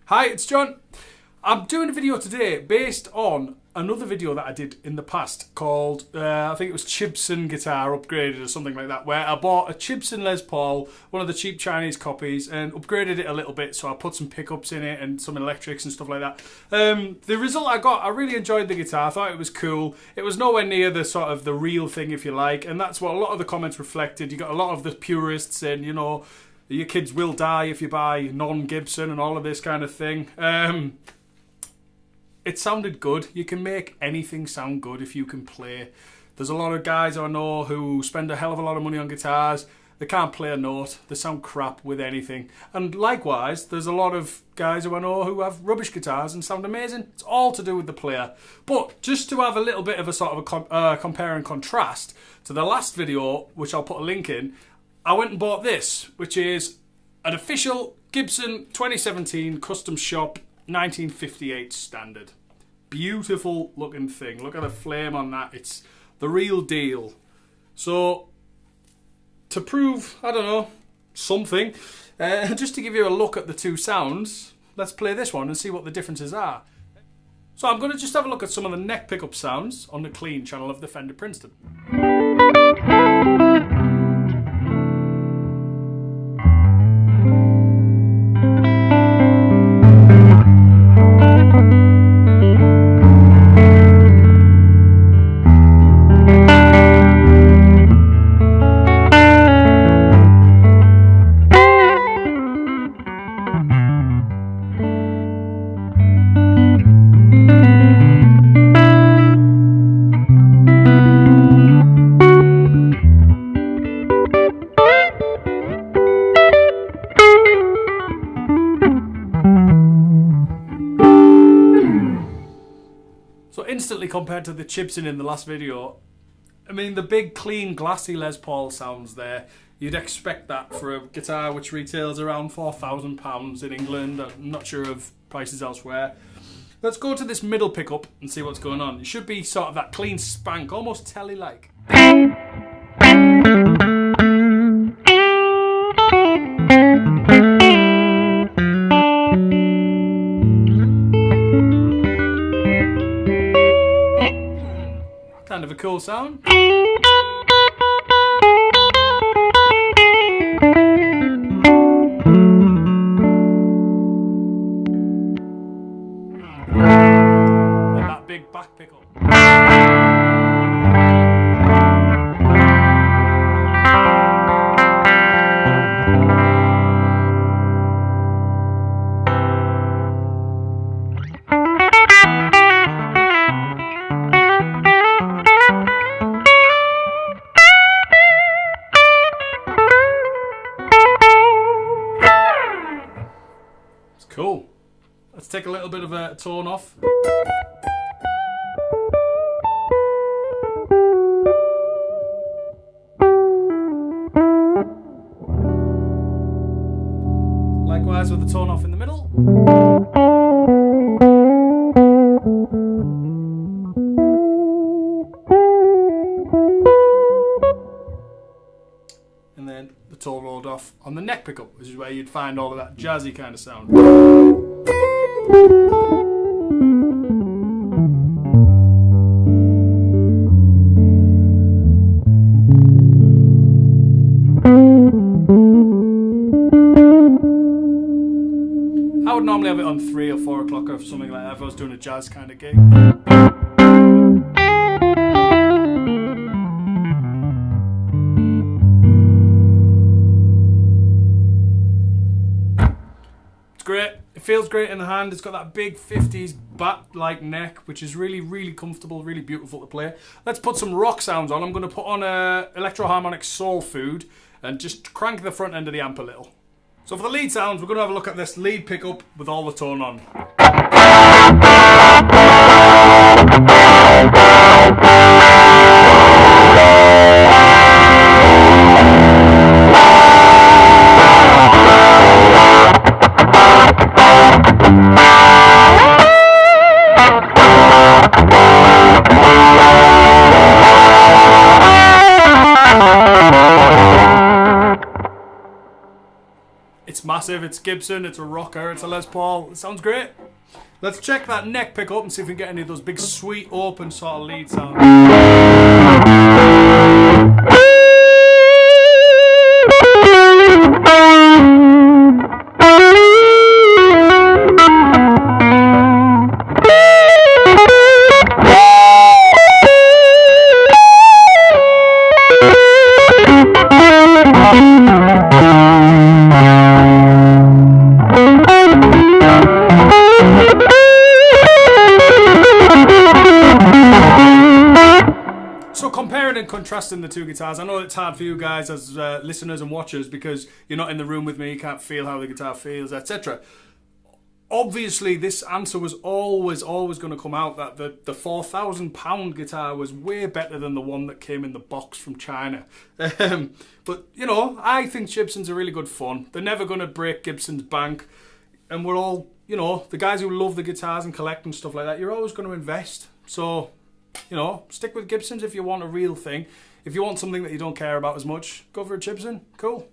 Hi, it's John. I'm doing a video today based on another video that I did in the past called, I think it was Chibson Guitar Upgraded or something like that, where I bought a Chibson Les Paul, one of the cheap Chinese copies, and upgraded it a little bit, so I put some pickups in it and some electrics and stuff like that. The result I got, I really enjoyed the guitar. I thought it was cool. It was nowhere near the sort of the real thing, if you like, and that's what a lot of the comments reflected. You got a lot of the purists saying, you know, your kids will die if you buy non-Gibson and all of this kind of thing. It sounded good. You can make anything sound good if you can play. There's a lot of guys I know who spend a hell of a lot of money on guitars. They can't play a note. They sound crap with anything. And likewise, there's a lot of guys who I know who have rubbish guitars and sound amazing. It's all to do with the player. But just to have a little bit of a sort of a compare and contrast to the last video, which I'll put a link in, I went and bought this, which is an official Gibson 2017 custom shop 1958 standard. Beautiful looking thing. Look at the flame on that. It's the real deal. So, to prove, I don't know, something, just to give you a look at the two sounds, let's play this one and see what the differences are. So I'm going to just have a look at some of the neck pickup sounds on the clean channel of the Fender Princeton. So instantly compared to the Chibson in the last video, I mean the big clean glassy Les Paul sounds there. You'd expect that for a guitar which retails around £4,000 in England. I'm not sure of prices elsewhere. Let's go to this middle pickup and see what's going on. It should be sort of that clean spank, almost telly-like. Kind of a cool sound. And that big back pickup. Cool. Let's take a little bit of a tone off. Likewise with the tone off in the middle. And then the tone rolled off on the neck pickup, which is where you'd find all of that jazzy kind of sound. I would normally have it on 3 or 4 o'clock or something like that if I was doing a jazz kind of gig. Great. It feels great in the hand. It's got that big 50s bat-like neck, which is really, really comfortable, really beautiful to play. Let's put some rock sounds on. I'm going to put on a electro-harmonic soul food and just crank the front end of the amp a little. So for the lead sounds, we're going to have a look at this lead pickup with all the tone on. It's massive, it's Gibson, it's a rocker, it's a Les Paul. It sounds great. Let's check that neck pickup and see if we can get any of those big, sweet, open sort of lead sounds. So comparing and contrasting the two guitars, I know it's hard for you guys as listeners and watchers because you're not in the room with me, you can't feel how the guitar feels, etc. Obviously, this answer was always going to come out that the £4,000 guitar was way better than the one that came in the box from China. But, you know, I think Chibsons are really good fun. They're never going to break Gibson's bank. And we're all, you know, the guys who love the guitars and collect and stuff like that, you're always going to invest. So, you know, stick with Gibsons if you want a real thing. If you want something that you don't care about as much, go for a Chibson. Cool.